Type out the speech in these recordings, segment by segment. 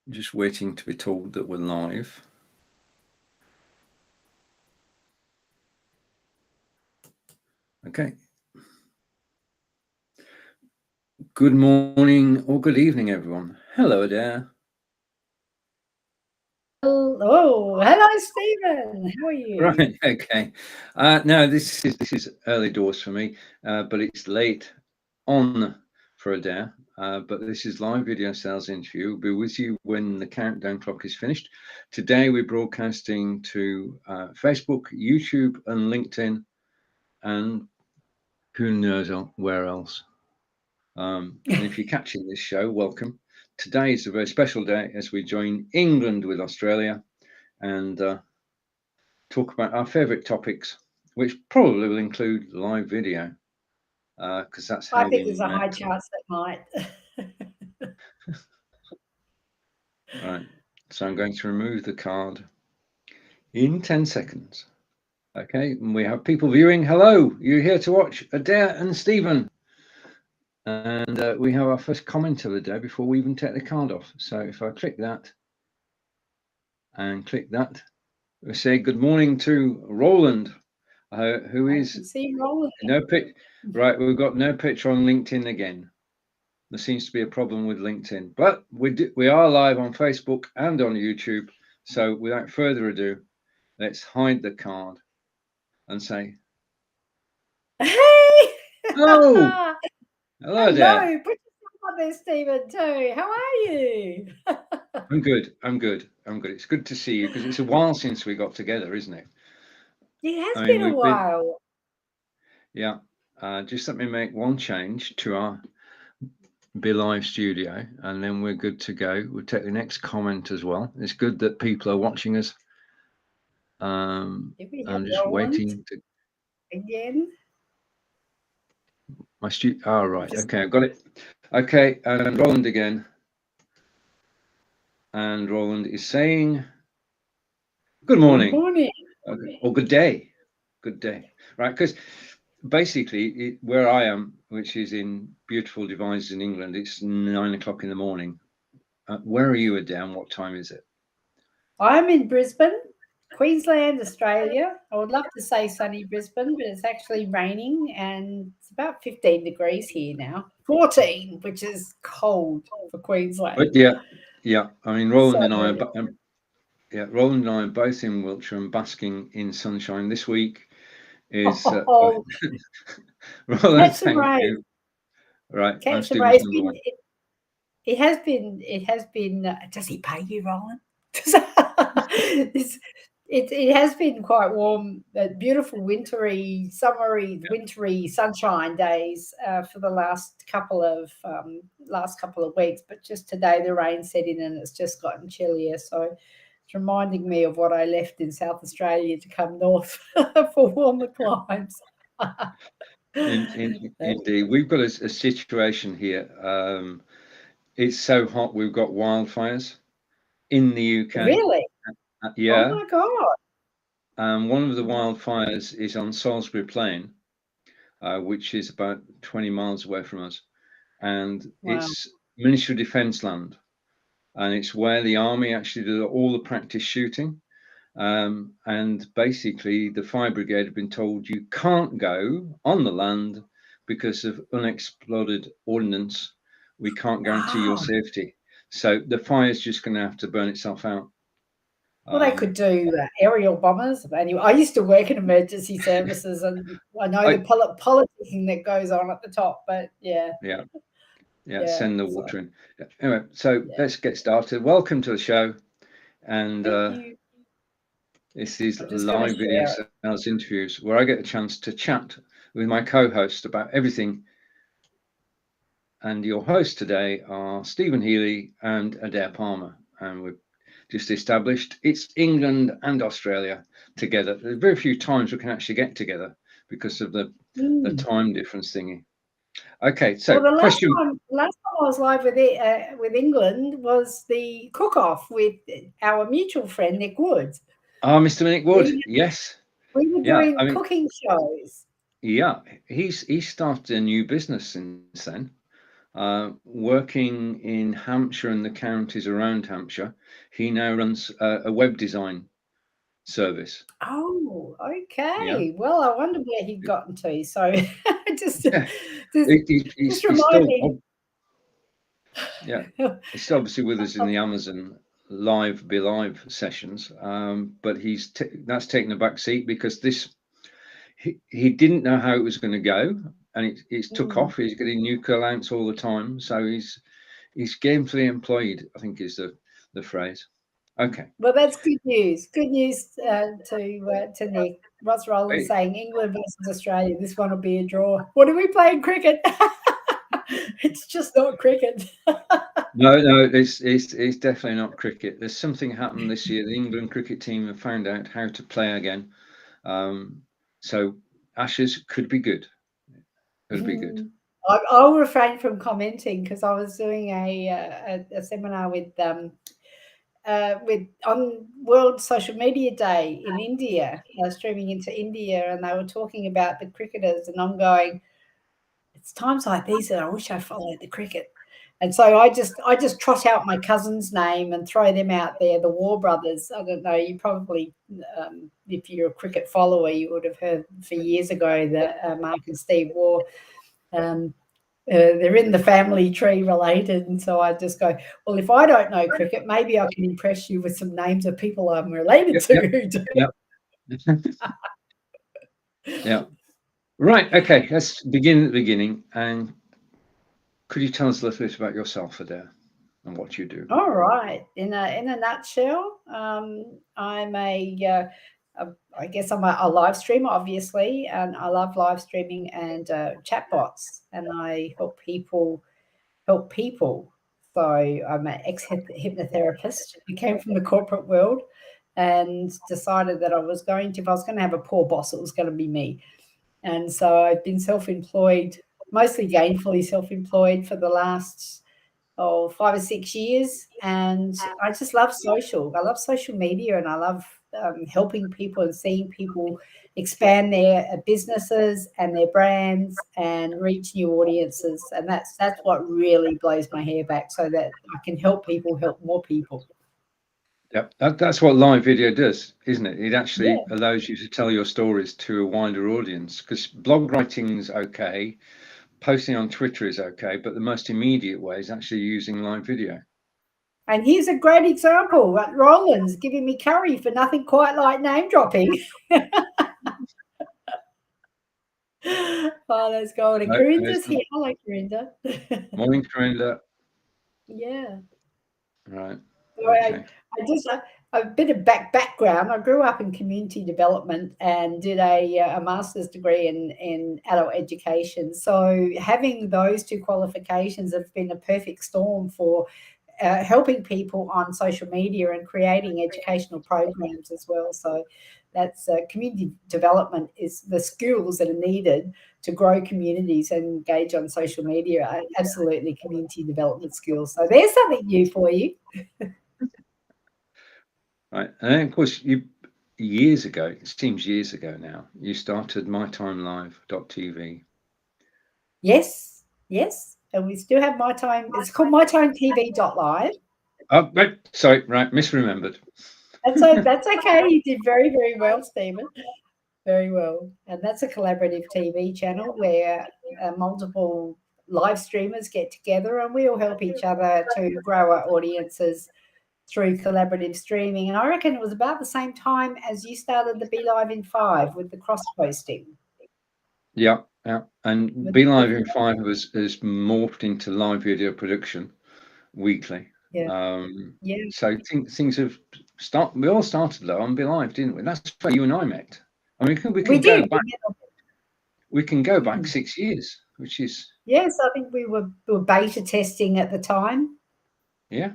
Just waiting to be told that we're live. Okay. Good morning or good evening, everyone. Hello, Adair. Hello, Steven. How are you? Right. Okay. No, this is early doors for me, but it's late on for Adair. But this is live video sales interview. We'll be with you when the countdown clock is finished. Today we're broadcasting to Facebook, YouTube, and LinkedIn, and who knows where else. And if you're catching this show, welcome. Today is a very special day as we join England with Australia and talk about our favourite topics, which probably will include live video, because that's how I think we there's a met. high chance that might. Right. So I'm going to remove the card in 10 seconds. Okay. And we have people viewing. Hello. You're here to watch Adair and Steven. And we have our first comment of the day before we even take the card off. So if I click that and click that, we say good morning to Roland, who is see Roland. no pic. Right, we've got no picture on LinkedIn again. There seems to be a problem with LinkedIn, but we are live on Facebook and on YouTube. So without further ado, let's hide the card and say, Hey! "Oh, hello there. Put yourself on there, Steven, too. How are you? I'm good. I'm good. I'm good. It's good to see you because it's a while since we got together, isn't it? It has I mean, been a we've been, while. yeah. Just let me make one change to our Be Live studio, and then we're good to go. We'll take the next comment as well. It's good that people are watching us. I'm just Roland waiting to again. my right. Okay, I've got it. Okay, and Roland again. And Roland is saying, "Good morning." Good morning. Okay. Or good day. Good day. Right, because basically where I am, which is in beautiful Devizes in England, it's 9 o'clock in the morning. Where are you, Adam? What time is it? I'm in Brisbane, Queensland, Australia. I would love to say sunny Brisbane, but it's actually raining and it's about 15 degrees here now. 14, which is cold for Queensland. But yeah. I mean, Roland So, and I are Roland and I are both in Wiltshire and basking in sunshine. This week is Roland, catch some thank rain. you. Right, I'm Catch some rain. Stephen's number one. It has been. Does he pay you, Roland? It has been quite warm, beautiful wintry, summery, wintry sunshine days for the last couple of weeks. But just today the rain set in and it's just gotten chillier. So it's reminding me of what I left in South Australia to come north for warmer climes. Indeed, we've got a situation here. It's so hot, we've got wildfires in the UK. Really? Yeah. Oh my God. One of the wildfires is on Salisbury Plain, which is about 20 miles away from us. And it's Ministry of Defence land. And it's where the army actually did all the practice shooting. And basically, the fire brigade have been told you can't go on the land because of unexploded ordnance. We can't guarantee your safety. So the fire is just going to have to burn itself out. Well, they could do aerial bombers. Anyway, I used to work in emergency services, and I know the politicking that goes on at the top. But yeah, send the water in. Anyway, so let's get started. Welcome to the show, and this is live video sales interviews where I get a chance to chat with my co-host about everything. And your hosts today are Stephen Healy and Adair Palmer, and we've just established it's England and Australia together. There's very few times we can actually get together because of the time difference thingy. Okay, so the question. Last time I was live with England was the cook-off with our mutual friend Nick Woods. Mr. Nick Wood, yes. We were doing cooking shows. Yeah, he's started a new business since then. Working in Hampshire and the counties around Hampshire, he now runs a web design service. Oh, okay. Yeah. Well, I wonder where he'd gotten to. So just, Yeah. just, He's remind still, me. yeah, he's still obviously with us in the Amazon Be Live sessions, but that's taken a back seat because he didn't know how it was going to go, and it's took off. He's getting new clients all the time, so he's gainfully employed, I think is the phrase. Okay. Well, that's good news. Good news to Nick. Ross Rowland saying England versus Australia. This one will be a draw. What are we playing cricket? It's just not cricket. No, it's definitely not cricket. There's something happened this year. The England cricket team have found out how to play again. So Ashes could be good. Could be good. I'll refrain from commenting because I was doing a seminar with on World Social Media Day in India, streaming into India, and they were talking about the cricketers, and I'm going, it's times like these that I wish I followed the cricket. And so I just trot out my cousin's name and throw them out there, the War Brothers. I don't know, you probably, if you're a cricket follower, you would have heard for years ago that Mark and Steve War, they're in the family tree related. And so I just go, well, if I don't know cricket, maybe I can impress you with some names of people I'm related to. Yeah. Right. Okay. Let's begin at the beginning. And could you tell us a little bit about yourself, Adair, and what you do? All right. In a nutshell, I'm I guess I'm a live streamer, obviously, and I love live streaming and chatbots, and I help people help people. So I'm an ex-hypnotherapist who came from the corporate world and decided that if I was going to have a poor boss, it was going to be me. And so I've been self-employed, mostly gainfully self-employed for the last 5 or 6 years. And I just love social. I love social media, and I love helping people and seeing people expand their businesses and their brands and reach new audiences. And that's what really blows my hair back, so that I can help people help more people. Yep, that's what live video does, isn't it? It actually allows you to tell your stories to a wider audience, because blog writing's okay, posting on Twitter is okay, but the most immediate way is actually using live video. And here's a great example. Roland's giving me curry for nothing quite like name dropping. Oh, that's golden. Corinda's here. Hello, Corinda. Morning, Corinda. Yeah. Right. Okay. I just a bit of background. I grew up in community development and did a master's degree in adult education. So having those two qualifications have been a perfect storm for helping people on social media and creating educational programs as well. So that's community development is the skills that are needed to grow communities and engage on social media are absolutely community development skills. So there's something new for you. Right. And then, of course, years ago, it seems years ago now, you started mytimelive.tv. Yes. And we still have My Time. It's called mytimetv.live. Oh, right. Sorry, right. Misremembered. That's okay. You did very, very well, Stephen. Very well. And that's a collaborative TV channel where multiple live streamers get together and we all help each other to grow our audiences through collaborative streaming. And I reckon it was about the same time as you started the Be Live in 5 with the cross posting. Yeah. And Be Live in 5 has morphed into live video production weekly. So things have started. We all started low on Be Live, didn't we? That's where you and I met. I mean, we can go back. We can go back 6 years, which is. Yes, I think we were beta testing at the time. Yeah.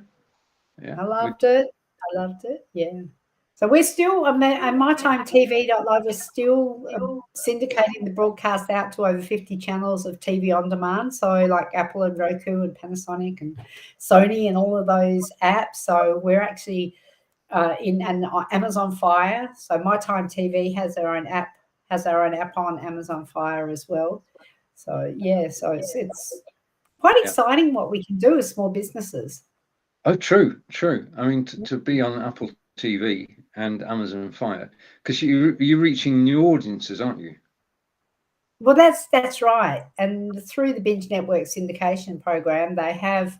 I loved it. Yeah. So we're still on mytimetv.live. We're still syndicating the broadcast out to over 50 channels of TV on demand. So like Apple and Roku and Panasonic and Sony and all of those apps. So we're actually in Amazon Fire. So My Time TV has our own app on Amazon Fire as well. So yeah, so it's quite exciting what we can do as small businesses. Oh, true. I mean, to be on Apple TV and Amazon Fire, because you're reaching new audiences, aren't you? Well, that's right. And through the Binge Network syndication program, they have,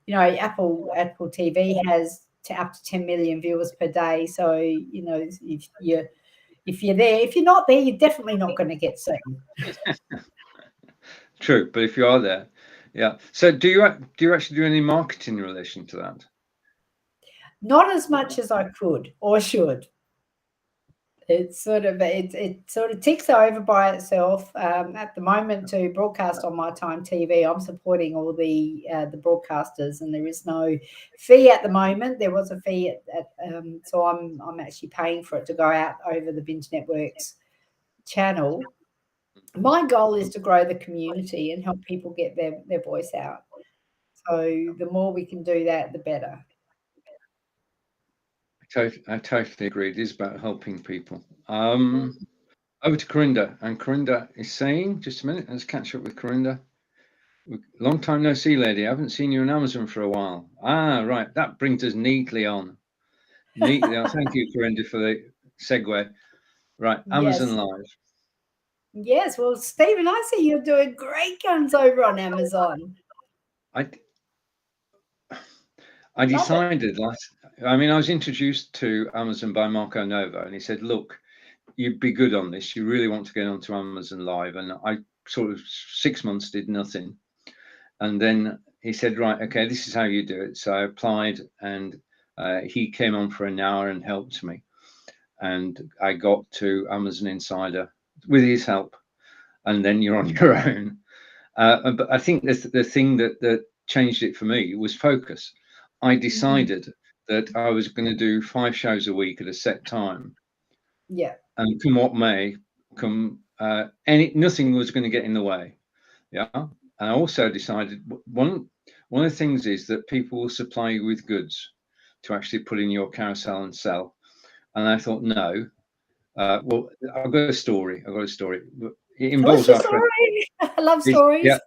Apple TV has up to 10 million viewers per day. So, if you're there, if you're not there, you're definitely not going to get seen. True, but if you are there, yeah. So do you actually do any marketing in relation to that? Not as much as I could or should. It sort of ticks over by itself. At the moment, to broadcast on My Time TV, I'm supporting all the broadcasters, and there is no fee at the moment. There was a fee so I'm actually paying for it to go out over the Binge Network's channel. My goal is to grow the community and help people get their voice out. So the more we can do that, the better. I totally agree. It is about helping people. Over to Corinda, and Corinda is saying, just a minute, let's catch up with Corinda. Long time no see, lady. I haven't seen you on Amazon for a while. Right. That brings us neatly on. Thank you, Corinda, for the segue. Right. Amazon Live. Yes. Well, Steven, I see you're doing great guns over on Amazon. I decided I was introduced to Amazon by Marco Nova, and he said, look, you'd be good on this. You really want to get onto Amazon Live. And I sort of 6 months did nothing. And then he said, right, okay, this is how you do it. So I applied, and he came on for an hour and helped me. And I got to Amazon Insider with his help. And then you're on your own. But I think the thing that changed it for me was focus. I decided that I was going to do 5 shows a week at a set time. Yeah. And come what may, nothing was going to get in the way. Yeah. And I also decided one of the things is that people will supply you with goods to actually put in your carousel and sell. And I thought, no. Well, I've got a story. It involves our friend. I love stories. Yeah.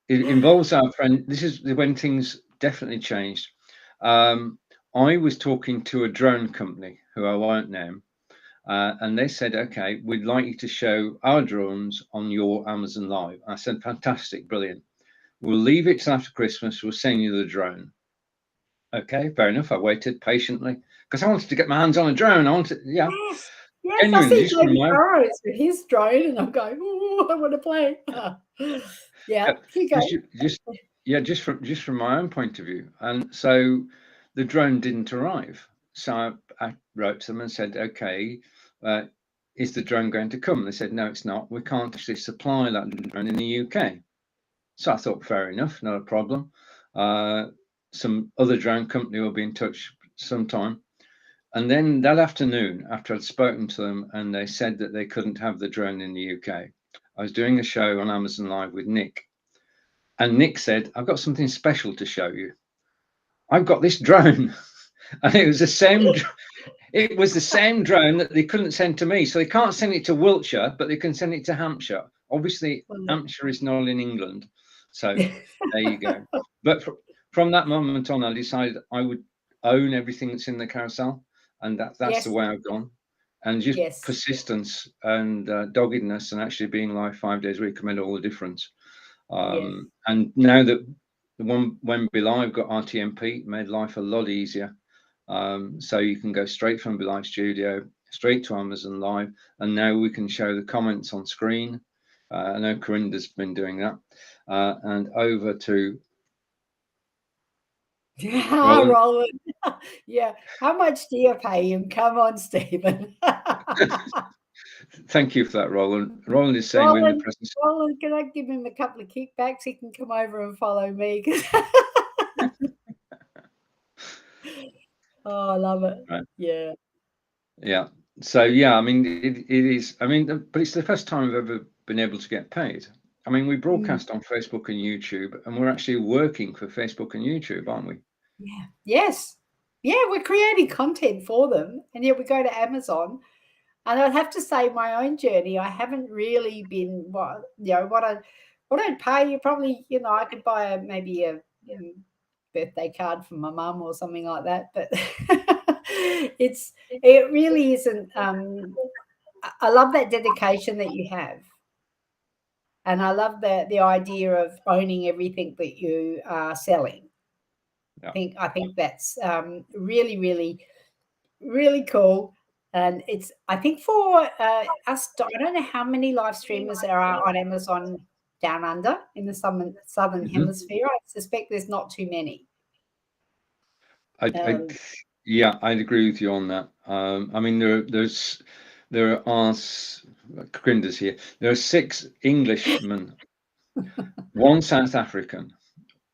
It involves our friend. This is when things definitely changed. I was talking to a drone company who I won't name, and they said, okay, we'd like you to show our drones on your Amazon Live. I said, fantastic, brilliant. We'll leave it till after Christmas. We'll send you the drone. Okay, fair enough. I waited patiently because I wanted to get my hands on a drone. Yes. I see David Burrows with his drone, and I'm going, oh, I want to play. Just from my own point of view. And so the drone didn't arrive. So I wrote to them and said, okay, is the drone going to come? They said, no, it's not. We can't actually supply that drone in the UK. So I thought, fair enough, not a problem. Some other drone company will be in touch sometime. And then that afternoon, after I'd spoken to them and they said that they couldn't have the drone in the UK, I was doing a show on Amazon Live with Nick. And Nick said, I've got something special to show you. I've got this drone. And it was the same drone that they couldn't send to me. So they can't send it to Wiltshire, but they can send it to Hampshire. Obviously, Hampshire is not in England. So there you go. But from that moment on, I decided I would own everything that's in the carousel. And that's the way I've gone. And just persistence and doggedness and actually being live 5 days a week made all the difference. And now that the one when Be Live got RTMP, made life a lot easier. So you can go straight from Be Live Studio straight to Amazon Live, and now we can show the comments on screen. I know Corinda's been doing that, and over to Roland. Yeah, how much do you pay him? Come on, Steven. Thank you for that, Roland. Roland is saying we're in the presence. Roland, can I give him a couple of kickbacks? He can come over and follow me. Oh, I love it. Right. Yeah. So I mean, it is. I mean, but it's the first time I've ever been able to get paid. I mean, we broadcast on Facebook and YouTube, and we're actually working for Facebook and YouTube, aren't we? Yeah. Yes. Yeah, we're creating content for them, and yet we go to Amazon. And I'd have to say, my own journey, I haven't really been what I don't pay. You probably, I could buy maybe a birthday card from my mum or something like that. But it really isn't. I love that dedication that you have, and I love the idea of owning everything that you are selling. Yeah. I think that's really, really, really cool. And I think for us, I don't know how many live streamers there are on Amazon down under in the southern hemisphere. I suspect there's not too many. Yeah, I'd agree with you on that. I mean, there are Grinder's here. There are 6 Englishmen, 1 South African,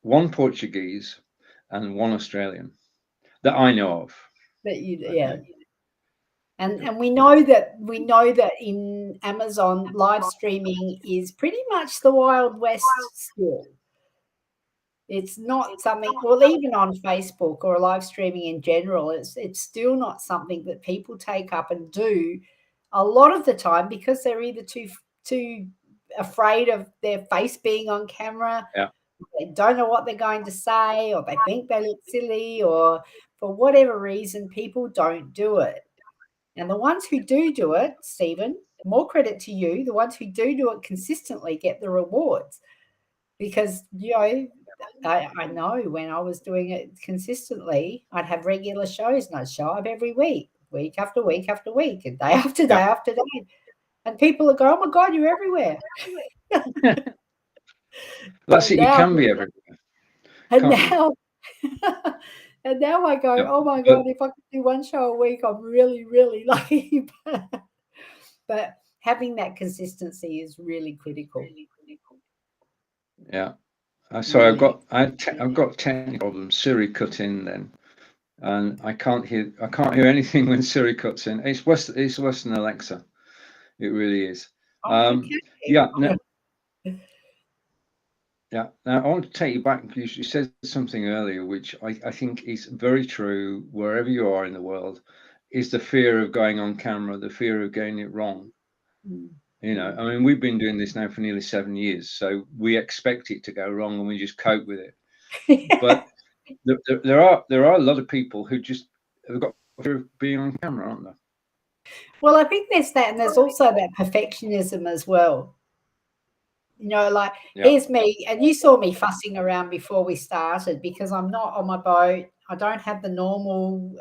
1 Portuguese, and 1 Australian that I know of. Yeah. And we know that in Amazon, live streaming is pretty much the Wild West still. It's not something, well, even on Facebook or live streaming in general, it's still not something that people take up and do a lot of the time because they're either too afraid of their face being on camera. Yeah. They don't know what they're going to say, or they think they look silly, or for whatever reason, people don't do it. And the ones who do it, Steven, more credit to you, the ones who do it consistently get the rewards. Because, I know when I was doing it consistently, I'd have regular shows and I'd show up every week after week after week, and day after day after day. And people would go, "Oh my God, you're everywhere." That's it. You can be everywhere. And now I go, "Oh my God, if I could do one show a week, I'm really, really lucky." But having that consistency is really critical. Yeah. Sorry, I've got technical problems. Siri cut in then, and I can't hear anything when Siri cuts in. It's worse than Alexa. It really is. Okay. Yeah. Yeah. Now I want to take you back. You said something earlier, which I think is very true wherever you are in the world, is the fear of going on camera, the fear of getting it wrong. I mean, we've been doing this now for nearly 7 years, so we expect it to go wrong and we just cope with it. But there are a lot of people who just have got fear of being on camera, aren't there? Well, I think there's that, and there's also that perfectionism as well. Like, here's me, and you saw me fussing around before we started because I'm not on my boat. I don't have the normal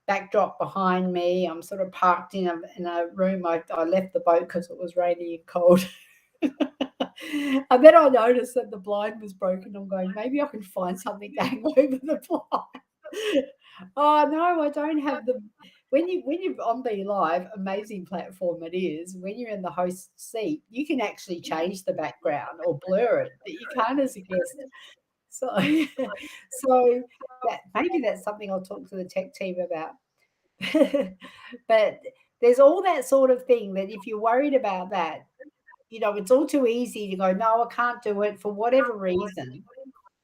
backdrop behind me. I'm sort of parked in a room. I left the boat because it was rainy and cold. And then I noticed that the blind was broken. I'm going, maybe I can find something to hang over the blind. Oh no, I don't have the. When you're on Be Live, amazing platform it is. When you're in the host seat, you can actually change the background or blur it, but you can't as a guest. So that maybe that's something I'll talk to the tech team about. But there's all that sort of thing that if you're worried about that, it's all too easy to go, no, I can't do it for whatever reason.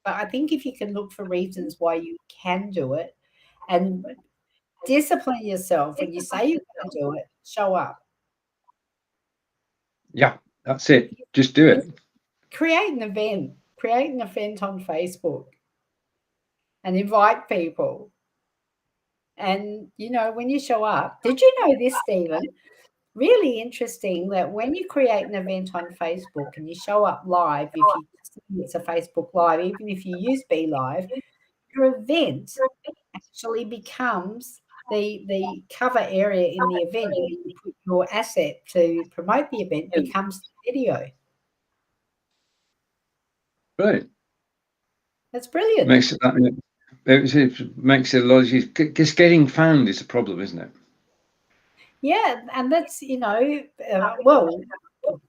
But I think if you can look for reasons why you can do it and discipline yourself, when you say you can do it, show up. Yeah, that's it. Just do it. Create an event on Facebook and invite people. And, when you show up, did you know this, Steven? Really interesting that when you create an event on Facebook and you show up live, it's a Facebook Live, even if you use Be Live, your event actually becomes the cover area in the event. You put your asset to promote the event becomes the video. Right. That's brilliant. It makes it a lot easier. Just getting found is a problem, isn't it? Yeah, and that's well,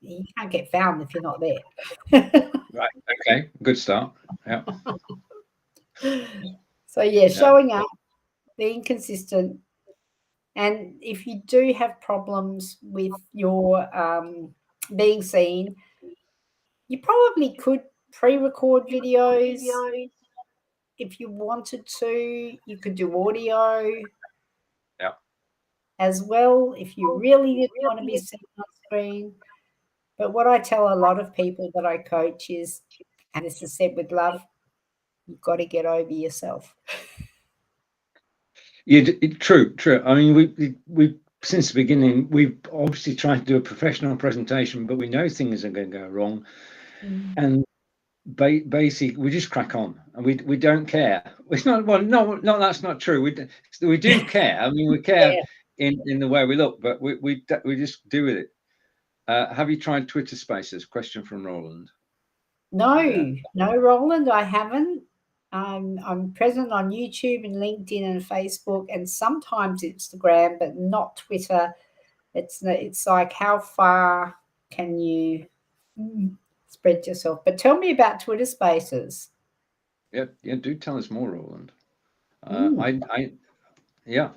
you can't get found if you're not there. Right. Okay. Good start. Yeah. So showing up, being consistent, and if you do have problems with your being seen, you probably could pre-record videos. If you wanted to, you could do audio as well if you really didn't want to be seen on screen. But what I tell a lot of people that I coach is, and this is said with love, you've got to get over yourself. Yeah, true. I mean, we since the beginning, we've obviously tried to do a professional presentation, but we know things are going to go wrong, and basically we just crack on, and we don't care. It's not, well, no, that's not true. We do care. I mean, we care in the way we look, but we just do with it. Have you tried Twitter Spaces? Question from Roland. No, Roland, I haven't. I'm present on YouTube and LinkedIn and Facebook and sometimes Instagram, but not Twitter. It's like, how far can you spread yourself? But tell me about Twitter Spaces. Yeah, do tell us more, Roland. Yeah.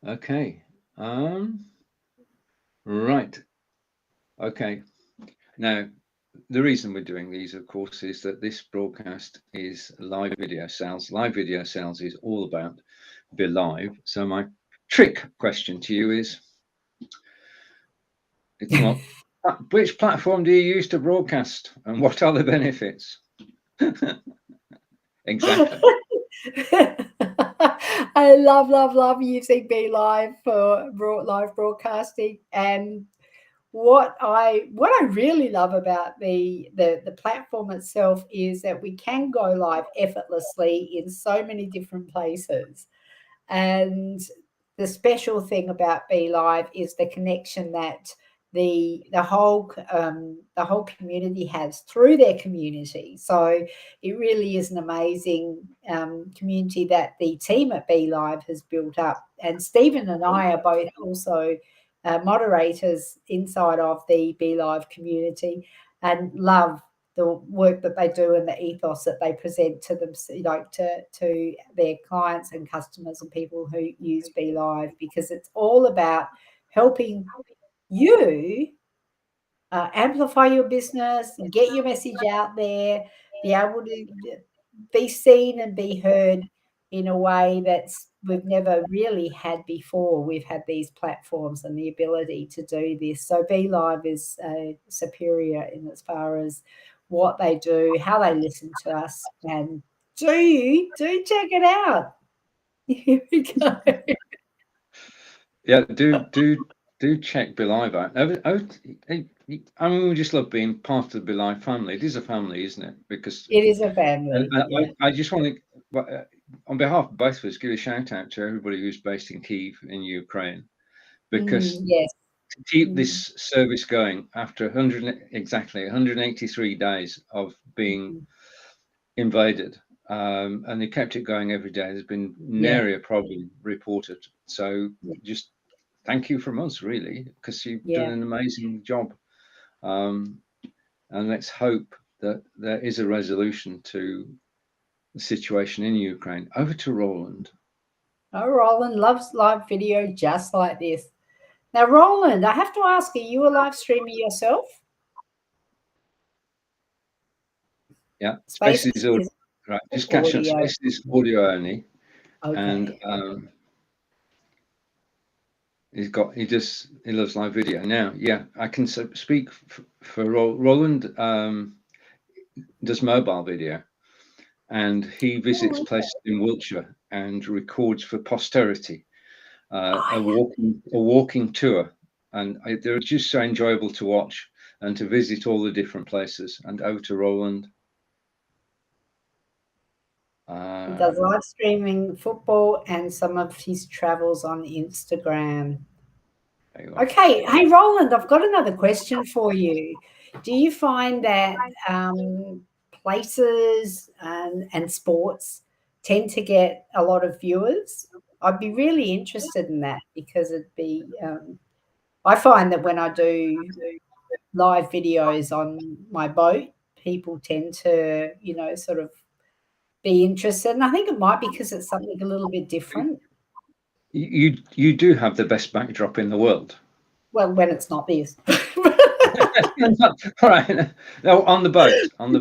Okay. Right. Okay. Now, the reason we're doing these, of course, is that this broadcast is live video sales. Live video sales is all about Be Live. So my trick question to you is, it's not, which platform do you use to broadcast, and what are the benefits? Exactly. I love using Be Live for live broadcasting. And what I really love about the platform itself is that we can go live effortlessly in so many different places. And the special thing about Be Live is the connection that the whole community has through their community. So it really is an amazing community that the team at Be Live has built up. And Steven and I are both also moderators inside of the Be Live community, and love the work that they do and the ethos that they present to them, like to their clients and customers and people who use Be Live, because it's all about helping you amplify your business, get your message out there, be able to be seen and be heard in a way that's we've never really had before. We've had these platforms and the ability to do this. So Be Live is superior in as far as what they do, how they listen to us, and do check it out. Here we go. Yeah, do check Be Live out. I mean, we just love being part of the Be Live family. It is a family, isn't it? Because It is a family. I just want to, on behalf of both of us, give a shout out to everybody who's based in Kyiv in Ukraine, because Yes. to keep this service going after 183 days of being invaded, and they kept it going every day. There's been nary a problem reported. So just thank you from us, really, because you've done an amazing job. And let's hope that there is a resolution to the situation in Ukraine. Over to Roland. Oh, Roland loves live video just like this. Now, Roland, I have to ask, are you a live streamer yourself? Yeah, Spaces audio. Right, just catch up. Spaces audio only. Okay. And he loves live video. Now, yeah, I can speak for Roland. Does mobile video, and he visits places in Wiltshire and records for posterity a walking tour, and they're just so enjoyable to watch and to visit all the different places. And over to Roland. He does live streaming football and some of his travels on Instagram. Okay. Hey, Roland, I've got another question for you. Do you find that places and sports tend to get a lot of viewers? I'd be really interested in that, because it'd be I find that when I do live videos on my boat, people tend to, sort of be interested. And I think it might be because it's something a little bit different. You do have the best backdrop in the world. Well, when it's not this. All right. No, on the boat. Are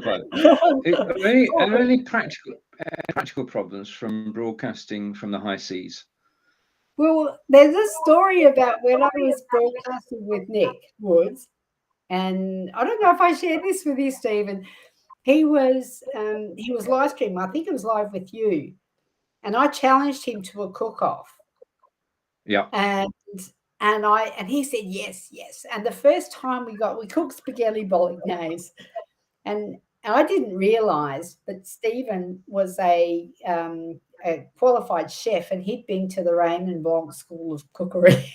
there any practical problems from broadcasting from the high seas? Well, there's a story about when I was broadcasting with Nick Woods, And I don't know if I shared this with you, Stephen. He was live streaming. I think it was live with you, and I challenged him to a cook-off. Yeah. And he said yes, yes. And the first time we cooked spaghetti bolognese, and I didn't realize that Stephen was a qualified chef, and he'd been to the Raymond Blanc School of Cookery.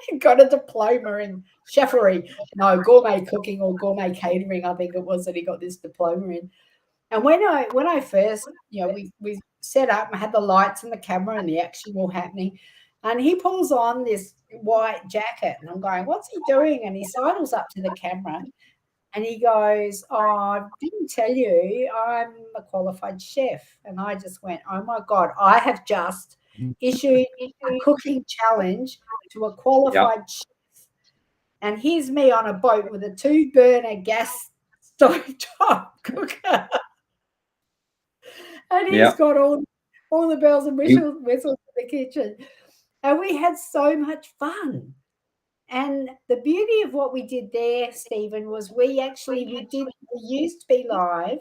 He got a diploma in chefery, no, gourmet cooking or gourmet catering, I think it was, that he got this diploma in. And when I first, we set up and had the lights and the camera and the action all happening, and he pulls on this white jacket, and I'm going, what's he doing? And he sidles up to the camera and he goes, oh, I didn't tell you, I'm a qualified chef. And I just went, oh my God, I have just issued a cooking challenge to a qualified chef. And here's me on a boat with a 2-burner gas stovetop cooker. And he's got all the bells and whistles in the kitchen. And we had so much fun. And the beauty of what we did there, Stephen, was we used to be live,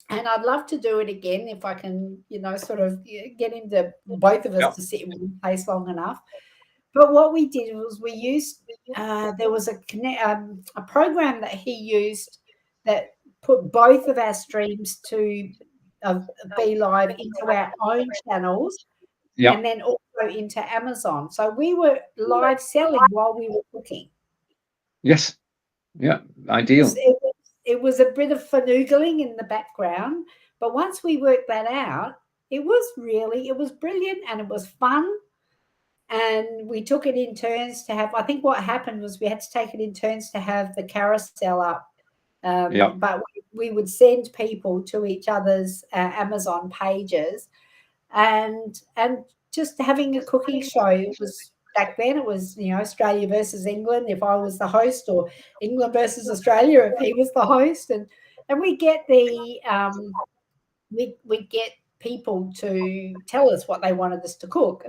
and I'd love to do it again if I can, sort of get into both of us to sit in one place long enough. But what we did was we used there was a program that he used that put both of our streams to be live into our own channels. And then also into Amazon. So we were live selling while we were cooking. Yes. Yeah. Ideal. It was a bit of finagling in the background, but once we worked that out, it was brilliant and it was fun. And we took it in turns to have, I think what happened was we had to take it in turns to have the carousel up. But we would send people to each other's Amazon pages. And just having a cooking show. It was back then, it was Australia versus England if I was the host, or England versus Australia if he was the host, and we get we get people to tell us what they wanted us to cook.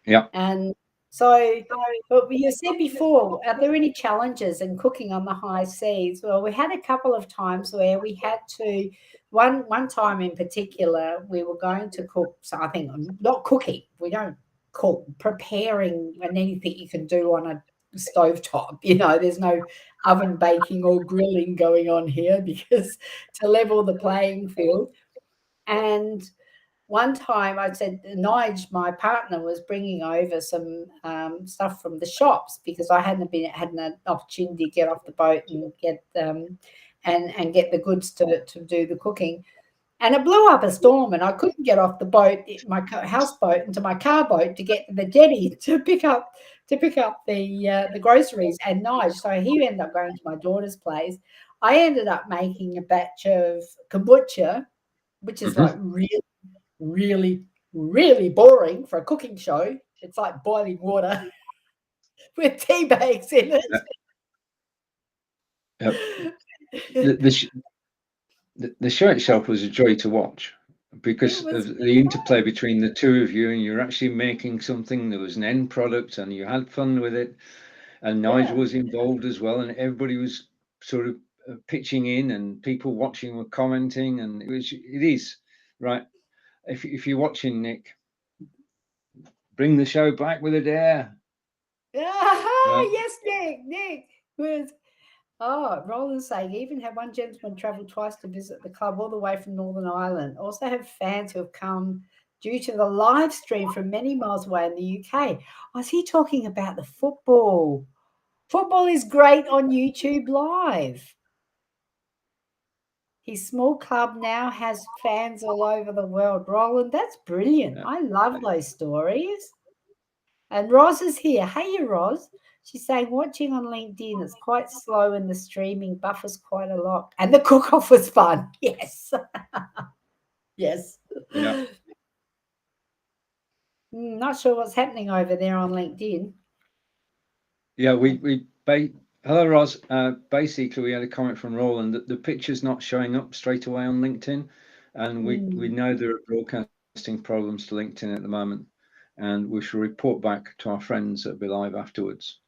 And so, but you said before, are there any challenges in cooking on the high seas? Well, we had a couple of times where we had to. One time in particular, we were going to cook something, not cooking. We don't cook, preparing, and anything you can do on a stovetop. There's no oven baking or grilling going on here, because to level the playing field. And one time I said, Nige, my partner, was bringing over some stuff from the shops, because I hadn't an opportunity to get off the boat and get and get the goods to do the cooking. And it blew up a storm, and I couldn't get off the boat, my houseboat, into my car boat to get to the jetty to pick up the groceries and Nige. So he ended up going to my daughter's place. I ended up making a batch of kombucha, which is like really, really, really boring for a cooking show. It's like boiling water with tea bags in it. The show itself was a joy to watch, because of the interplay between the two of you, and you're actually making something. There was an end product and you had fun with it, and Nigel was involved as well, and everybody was sort of pitching in, and people watching were commenting, and it is right. If you're watching, Nick, bring the show back with a dare. Yes, Nick was. Oh, Roland's saying, even had one gentleman travel twice to visit the club all the way from Northern Ireland. Also have fans who have come due to the live stream from many miles away in the UK. Was he talking about the football? Football is great on YouTube Live. His small club now has fans all over the world. Roland, that's brilliant. I love those stories. And Roz is here. Hey, Roz. She's saying, watching on LinkedIn, it's quite slow and the streaming buffers quite a lot. And the cook-off was fun. Yes. Yes. Yeah. Not sure what's happening over there on LinkedIn. Yeah, hello, Roz. Basically, we had a comment from Roland that the picture's not showing up straight away on LinkedIn. And we know there are broadcasting problems to LinkedIn at the moment. And we shall report back to our friends that'll be live afterwards.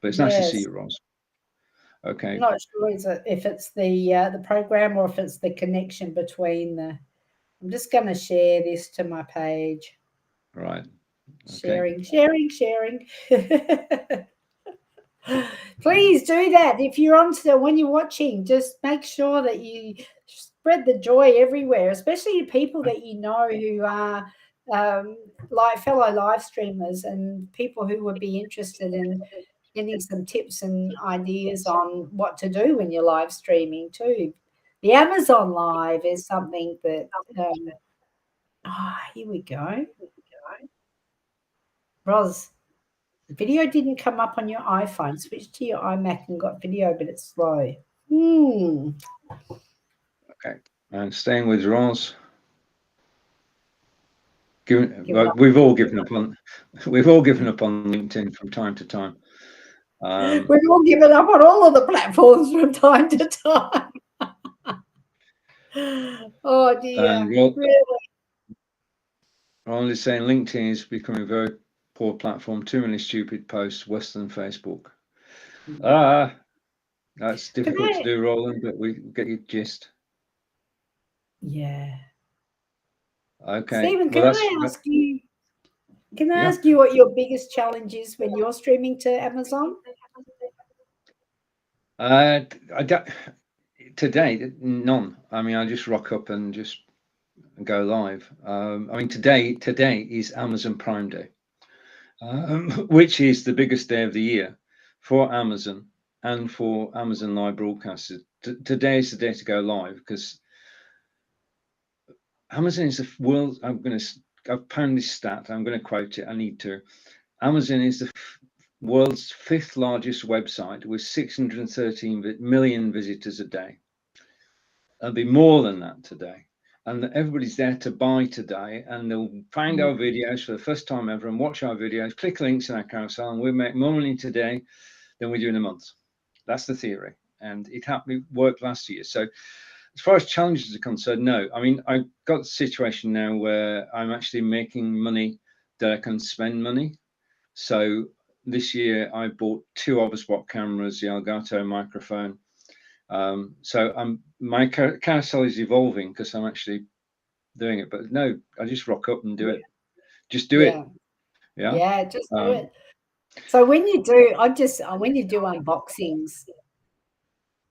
But it's nice to see you, Roz. Okay. I'm not sure if it's the program or if it's the connection between the. I'm just going to share this to my page. Right. Okay. Sharing. Please do that. If you're when you're watching, just make sure that you spread the joy everywhere, especially people that you know who are like fellow live streamers and people who would be interested in getting some tips and ideas on what to do when you're live streaming too. The Amazon Live is something that here we go. Roz, the video didn't come up on your iPhone. Switch to your iMac and got video, but it's slow. Okay. And staying with Roz. We've all given up on LinkedIn from time to time. We've all given up on all of the platforms from time to time. Oh dear, really? Ron is saying LinkedIn is becoming a very poor platform. Too many stupid posts, worse than Facebook. That's difficult to do, Roland, but we get your gist. Yeah. Okay. Stephen, can I ask you? Can I ask you what your biggest challenge is when you're streaming to Amazon? Today, none. I mean, I just rock up and just go live. I mean, today is Amazon Prime Day, which is the biggest day of the year for Amazon and for Amazon Live broadcasters. Today is the day to go live because Amazon is the world. I've found this stat. I'm going to quote it. I need to. Amazon is the world's 5th largest website with 613 million visitors a day. There'll be more than that today. And everybody's there to buy today, and they'll find our videos for the first time ever and watch our videos, click links in our carousel, and we'll make more money today than we do in a month. That's the theory. And it worked last year. So as far as challenges are concerned, no. I mean, I've got a situation now where I'm actually making money that I can spend money. So this year I bought 2 Overspot cameras, the Elgato microphone. So my carousel is evolving because I'm actually doing it. But no, I just rock up and do it. Just do it. Yeah, just do it. So when you do, when you do unboxings,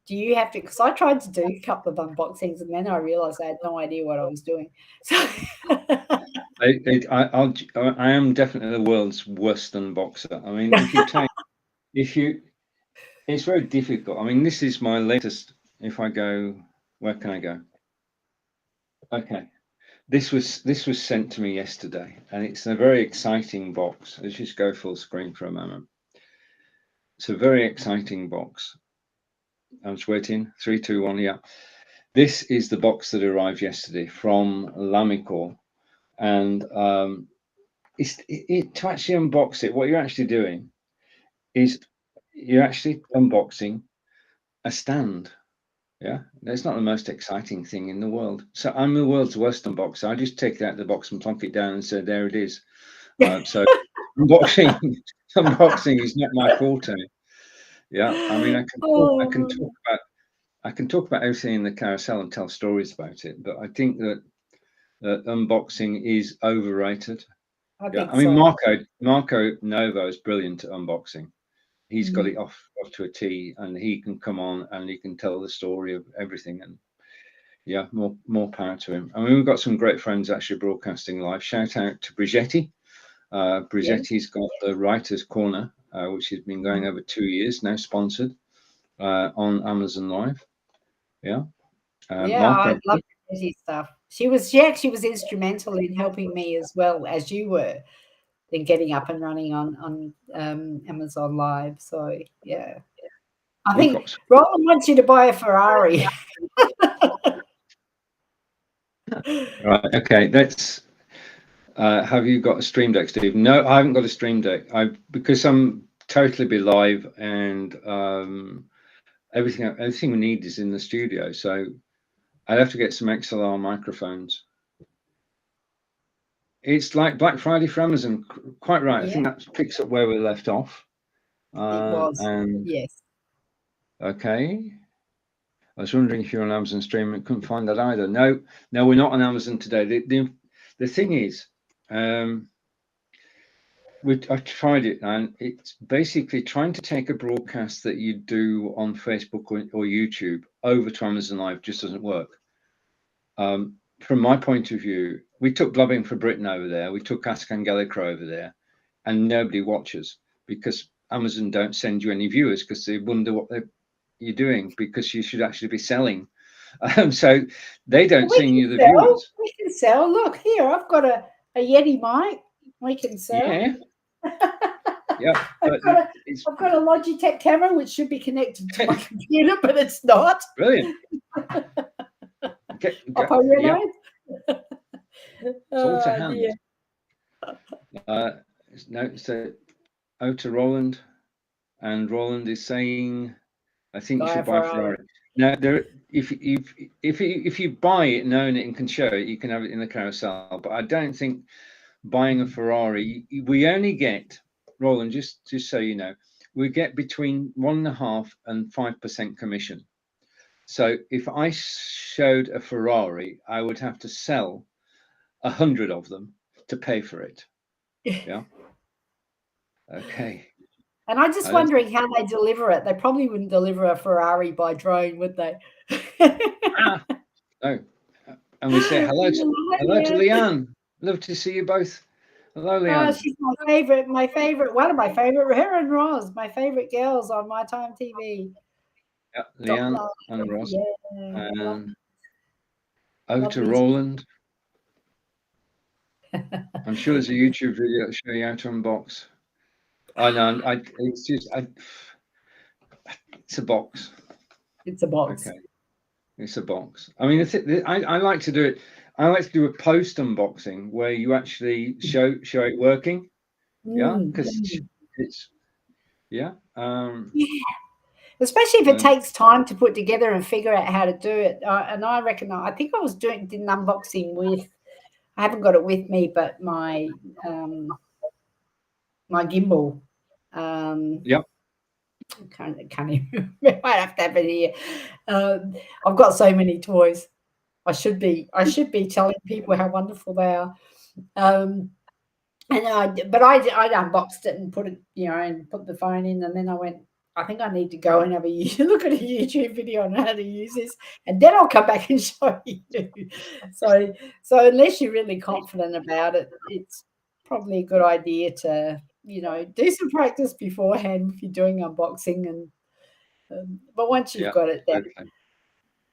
do you have to? Because I tried to do a couple of unboxings and then I realized I had no idea what I was doing. So I am definitely the world's worst unboxer. I mean, it's very difficult. I mean, this is my latest. If I go, where can I go? Okay, this was sent to me yesterday, and it's a very exciting box. Let's just go full screen for a moment. It's a very exciting box. I'm just waiting. 3, 2, 1. Yeah, this is the box that arrived yesterday from Lamicor, and to actually unbox it, what you're actually doing is you're actually unboxing a stand. Yeah, it's not the most exciting thing in the world. So I'm the world's worst unboxer. I just take it out of the box and plonk it down and say, there it is. So unboxing is not my forte. Yeah, I mean, I can talk about everything in the carousel and tell stories about it, but I think that unboxing is overrated. I mean, Marco Novo is brilliant at unboxing. He's got it off to a T, and he can come on and he can tell the story of everything. And yeah, more power to him. I mean, we've got some great friends actually broadcasting live. Shout out to Brigetti. Brigetti's got the Writer's Corner, which has been going over 2 years now, sponsored on Amazon Live. Yeah. I love Bridgetti's stuff. She actually was instrumental in helping me as well as you were in getting up and running on Amazon Live. So yeah, I think Roland wants you to buy a Ferrari. Right. Okay. Let's. Have you got a Stream Deck, Steve? No, I haven't got a Stream Deck. Because I'm totally be live, and everything we need is in the studio. So I'd have to get some XLR microphones. It's like Black Friday for Amazon. Quite right. Yeah. I think that picks up where we left off. It was. And yes. Okay. I was wondering if you're on Amazon streaming. Couldn't find that either. No, we're not on Amazon today. The thing is, I tried it, and it's basically trying to take a broadcast that you do on Facebook or YouTube over to Amazon Live just doesn't work. From my point of view, we took Blubbing for Britain over there. We took Ask Angelica over there, and nobody watches because Amazon don't send you any viewers because they wonder what you're doing, because you should actually be selling. So they don't send you the viewers. We can sell. Look here, I've got a Yeti mic. We can sell. Yeah. Yeah, I've got a Logitech camera which should be connected to my computer, but it's not. Brilliant. Yeah. It's all to hand. No, so out to Roland, and Roland is saying, I think you should buy a Ferrari. Now, if you buy it and own it and can show it, you can have it in the carousel. But I don't think buying a Ferrari, we only get, Roland, just so you know, we get between 1.5% and 5% commission. So if I showed a Ferrari, I would have to sell 100 of them to pay for it. Yeah. Okay. And I'm just wondering how they deliver it. They probably wouldn't deliver a Ferrari by drone, would they? No. And we say hello to Leanne. Love to see you both. Hello, Leanne. Oh, she's my favorite, one of my favorite, her and Roz, my favorite girls on My Time TV. Yeah, Leanne and Roz. Yeah. And over to Roland. I'm sure there's a YouTube video to show you how to unbox. I know. It's just it's a box. It's a box. Okay. It's a box. I mean, I like to do it. I like to do a post unboxing where you actually show it working. Yeah, because it's yeah. Especially if it takes time to put together and figure out how to do it. And I reckon I think I was did an unboxing with. I haven't got it with me, but my my gimbal. Yep. Can't even. I might have to have it here. I've got so many toys. I should be telling people how wonderful they are. But I unboxed it and put it, and put the phone in, and then I went, I think I need to go and have a look at a YouTube video on how to use this, and then I'll come back and show you. So unless you're really confident about it, it's probably a good idea to, do some practice beforehand if you're doing unboxing. And but once you've got it, then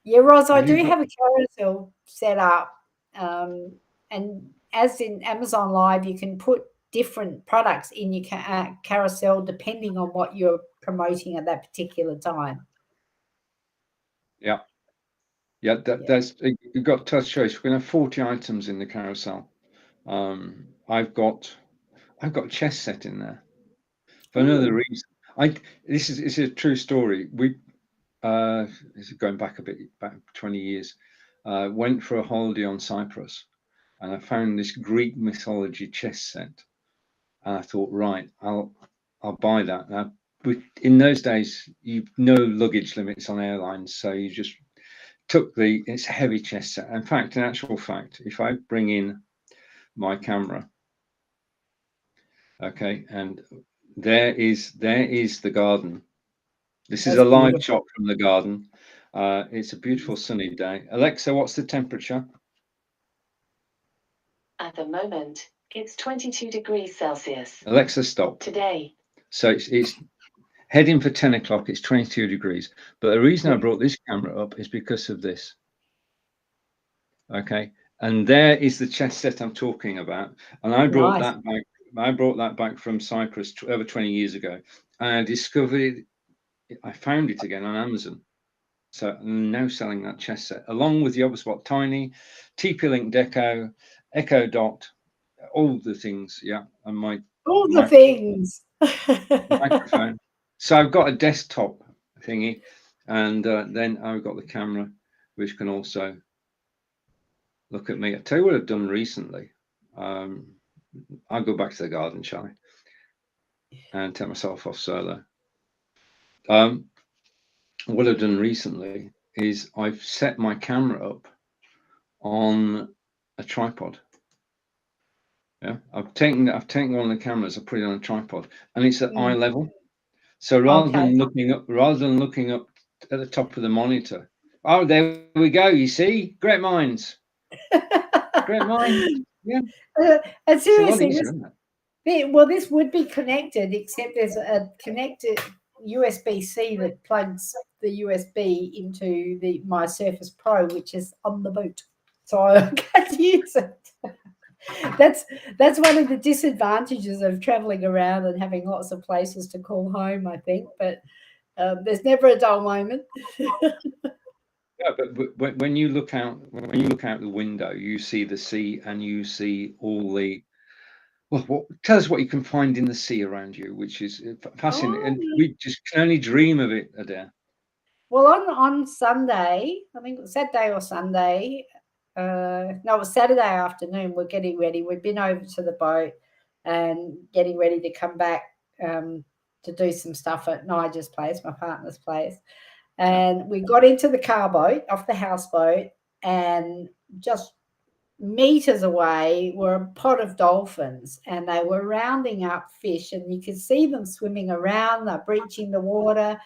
yeah, Roz, I do have a carousel set up, and as in Amazon Live, you can put different products in your carousel depending on what you're promoting at that particular time. Yeah. That's you've got touch choice. We're going to have 40 items in the carousel. I've got a chess set in there for another reason. This is a true story. We this is going back 20 years. Went for a holiday on Cyprus, and I found this Greek mythology chess set. And I thought, right, I'll buy that. Now, in those days, you've no luggage limits on airlines, so you just took it's a heavy chess set. In fact, in actual fact, if I bring in my camera, okay, and there is the garden. This is a live shot from the garden. It's a beautiful sunny day. Alexa, what's the temperature? At the moment, it's 22 degrees Celsius. Alexa, stop. Today. So it's heading for 10 o'clock. It's 22 degrees. But the reason I brought this camera up is because of this. Okay. And there is the chess set I'm talking about. And I brought that back. I brought that back from Cyprus over 20 years ago. And I discovered it. I found it again on Amazon. So I'm now selling that chess set along with the Obspot Tiny, TP-Link Deco, Echo Dot, all the things. Yeah. And the things. microphone. So I've got a desktop thingy, and then I've got the camera, which can also look at me. I'll tell you what I've done recently. I'll go back to the garden, shall I? And take myself off solo. what I've done recently is I've set my camera up on a tripod. Yeah, I've taken one of the cameras, I put it on a tripod, and it's at eye level. So rather Okay. than looking up at the top of the monitor, oh, there we go. You see, great minds, great minds. Yeah, And it's a lot seriously, easier, isn't it? well, this would be connected, except there's a connected USB-C that plugs the USB into my Surface Pro, which is on the boat, so I can't use it. That's one of the disadvantages of traveling around and having lots of places to call home, I think. But there's never a dull moment. Yeah, but when you look out the window, you see the sea, and you see all the tell us what you can find in the sea around you, which is fascinating, and we just can only dream of it, Adair. Well, on Sunday, I think it was Saturday or Sunday. No, it was Saturday afternoon. We're getting ready. We'd been over to the boat and getting ready to come back to do some stuff at Nigel's place, my partner's place. And we got into the car boat, off the houseboat, and just meters away were a pod of dolphins, and they were rounding up fish, and you could see them swimming around, they're breaching the water.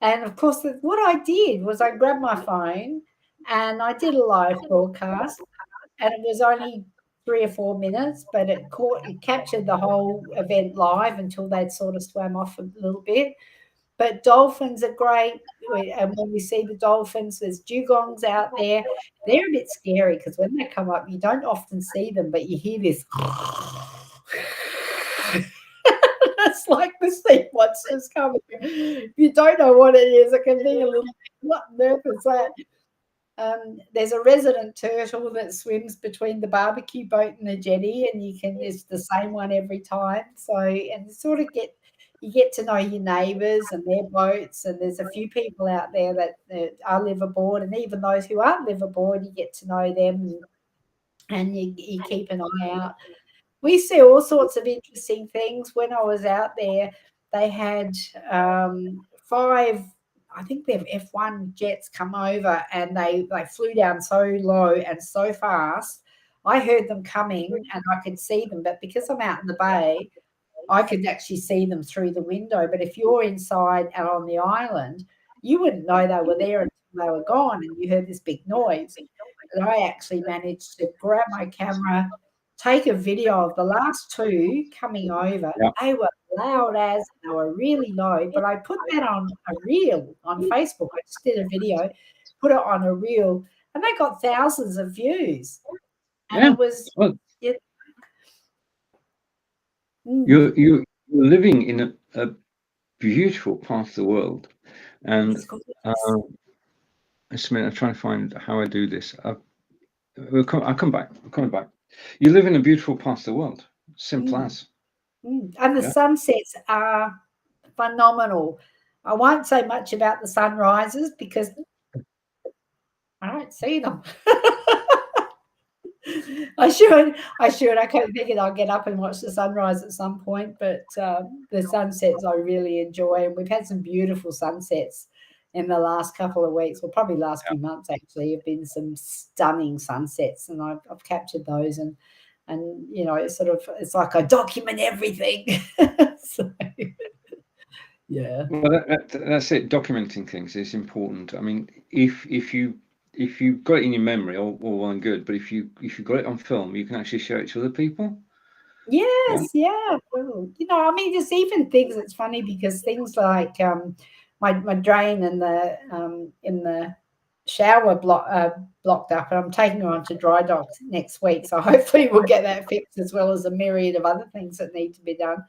And of course, what I did was I grabbed my phone and I did a live broadcast, and it was only 3 or 4 minutes, but it captured the whole event live until they'd sort of swam off a little bit. But dolphins are great. And when we see the dolphins, there's dugongs out there. They're a bit scary because when they come up, you don't often see them, but you hear this. It's like the sea monster's coming. If you don't know what it is, it can be a little, what on earth is that? There's a resident turtle that swims between the barbecue boat and the jetty, and it's the same one every time. So, and sort of you get to know your neighbours and their boats, and there's a few people out there that are liveaboard, and even those who aren't liveaboard, you get to know them, and you keep an eye out. We see all sorts of interesting things. When I was out there, they had 5, I think they've F1 jets come over, and they flew down so low and so fast. I heard them coming and I could see them, but because I'm out in the bay, I could actually see them through the window. But if you're inside and on the island, you wouldn't know they were there until they were gone and you heard this big noise. And I actually managed to grab my camera, take a video of the last 2 coming over. Yeah. They were loud as, they were really low, but I put that on a reel on Facebook. I just did a video, put it on a reel, and they got thousands of views. And Yeah. it was Well, Mm. you're living in a beautiful part of the world, and It's gorgeous. just a minute, I'm trying to find how I do this. I'll come back. I'm coming back. You live in a beautiful part of the world. Simple as. And the Yeah. sunsets are phenomenal. I won't say much about the sunrises because I don't see them. I should. I keep thinking I'll get up and watch the sunrise at some point, but the sunsets I really enjoy, and we've had some beautiful sunsets in the last couple of weeks, or probably last few months actually. Have been some stunning sunsets, and I've captured those, and you know, it's like I document everything. So, yeah. Well, that's it. Documenting things is important. I mean, if you've got it in your memory, all well and good. But if you've got it on film, you can actually show it to other people. Yes, yeah. Well, you know, I mean, there's even things. It's funny because things like my drain in the shower blocked up, and I'm taking her on to dry dock next week. So hopefully we'll get that fixed, as well as a myriad of other things that need to be done.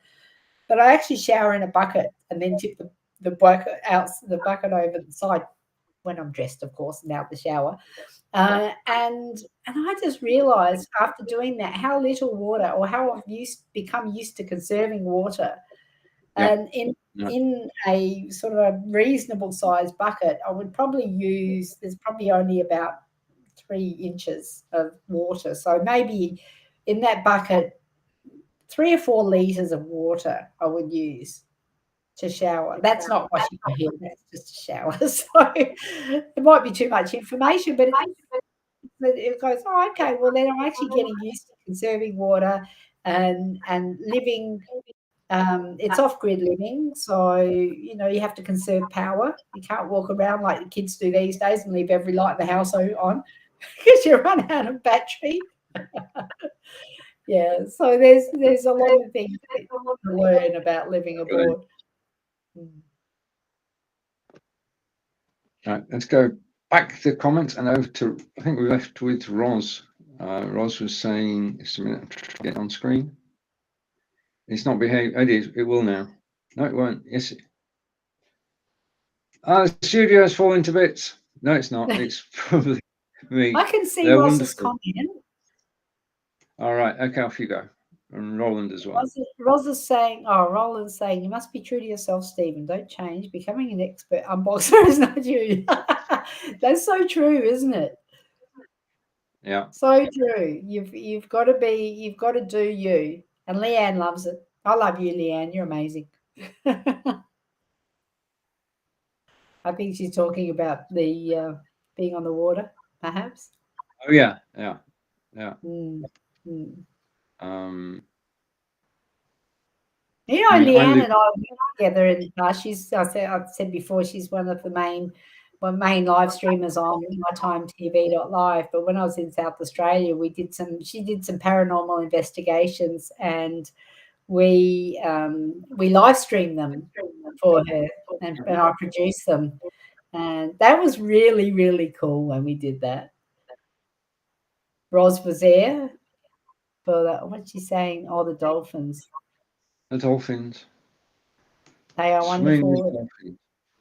But I actually shower in a bucket and then tip the bucket over the side when I'm dressed, of course, and out the shower. And I just realised after doing that how little water, or how I've become used to conserving water. Yeah. And in a sort of a reasonable sized bucket, I would probably use, there's probably only about 3 inches of water. So maybe in that bucket, 3 or 4 litres of water I would use. to shower. That's not washing my hair, that's just a shower. So it might be too much information, but it goes, oh, okay, well, then I'm actually getting used to conserving water and living. It's off-grid living, so you have to conserve power. You can't walk around like the kids do these days and leave every light in the house on because you run out of battery. Yeah, so there's a lot of things to learn about living aboard. Right, let's go back to the comments and over to, I think we left with Roz. Roz was saying, just a minute, I'm trying to get on screen. It's not behaving. It is. It will now. No, it won't. Yes. The studio has fallen to bits. No, it's not. It's probably me. I can see They're Roz's wonderful. comment. All right. Okay, off you go. And Roland as well. Roz is saying, oh, Roland's saying, you must be true to yourself, Stephen. Don't change. Becoming an expert unboxer is not you. That's so true, isn't it? Yeah. So true. You've got to do you. And Leanne loves it. I love you, Leanne. You're amazing. I think she's talking about the being on the water, perhaps. Oh yeah. Mm. I mean, Leanne and I work together in the past. I've said before, she's one of the main live streamers on mytimetv.live. But when I was in South Australia, she did some paranormal investigations, and we live streamed them for her, and I produced them. And that was really, really cool when we did that. Roz was there for that. What's she saying? Oh, the dolphins. The dolphins. They are wonderful.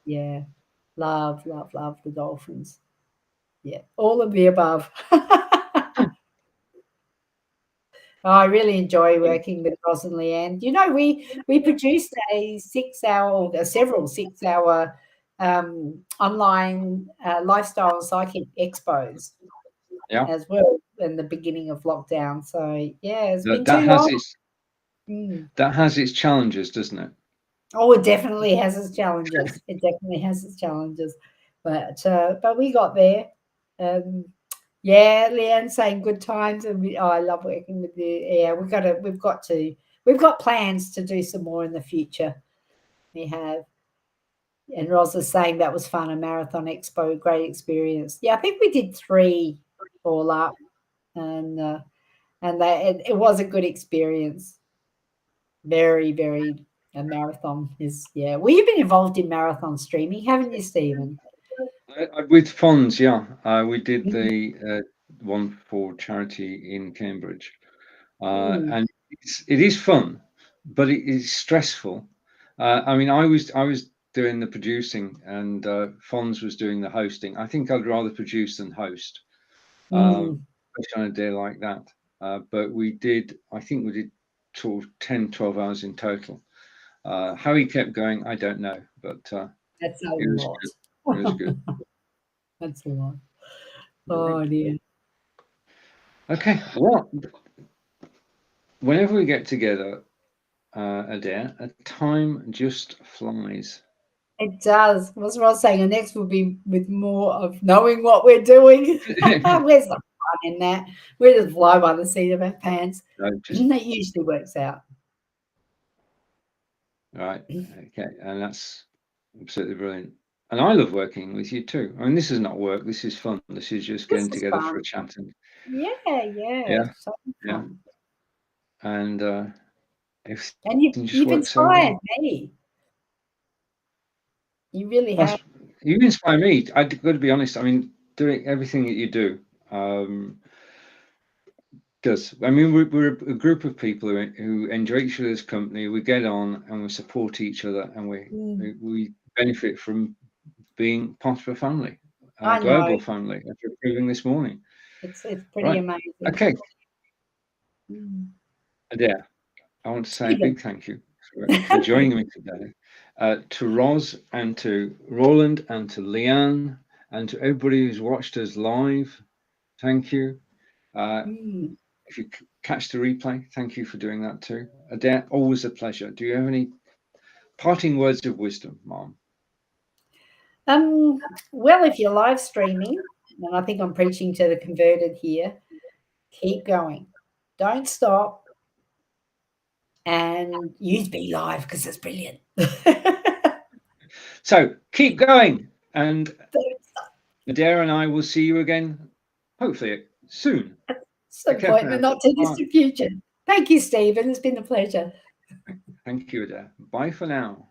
Yeah. Love the dolphins. Yeah. All of the above. I really enjoy working with Roz and Leanne. We produced several 6-hour online lifestyle and psychic expos as well in the beginning of lockdown. So yeah, it's been too long. That has its challenges, doesn't it? Oh, it definitely has its challenges. But we got there. Yeah, Leanne saying good times, and I love working with you. Yeah, we've got plans to do some more in the future. We have. And Roz is saying that was fun, a marathon expo, great experience. Yeah, I think we did 3 all up, and it was a good experience. Very, very. A marathon is, yeah. Well, you've been involved in marathon streaming, haven't you, Stephen? With funds, yeah. We did the one for charity in Cambridge, and it is fun, but it is stressful. I mean, I was doing the producing, and Fonz was doing the hosting. I think I'd rather produce than host, especially on a day like that. But I think we did sort of 10, 12 hours in total. How he kept going, I don't know, but that's a lot. It was good. That's a lot. Oh dear. Okay, well, whenever we get together, Adair, time just flies. It does. What's Ross saying? The next will be with more of knowing what we're doing. Where's the fun in that? We just fly by the seat of our pants. No, that usually works out. Right. Okay. And that's absolutely brilliant. And I love working with you too. I mean, this is not work. This is fun. This is just getting together for a chat. Yeah. So fun. And you've inspired me. You really have. You inspire me. I've got to be honest. I mean, doing everything that you do does. I mean, we're a group of people who enjoy each other's company. We get on and we support each other, and we benefit from being part of a family, a global family, as we're proving this morning. It's pretty amazing. Okay. Adair, I want to say a big thank you for joining me today. To Roz and to Roland and to Leanne and to everybody who's watched us live, thank you. If you catch the replay, thank you for doing that too. Adair, always a pleasure. Do you have any parting words of wisdom, Mom. Well, if you're live streaming, and I think I'm preaching to the converted here, keep going. Don't stop. And use Be Live because it's brilliant. So keep going. And Adair and I will see you again, hopefully soon. Some point, but not too distant future. Thank you, Stephen. It's been a pleasure. Thank you, Adair. Bye for now.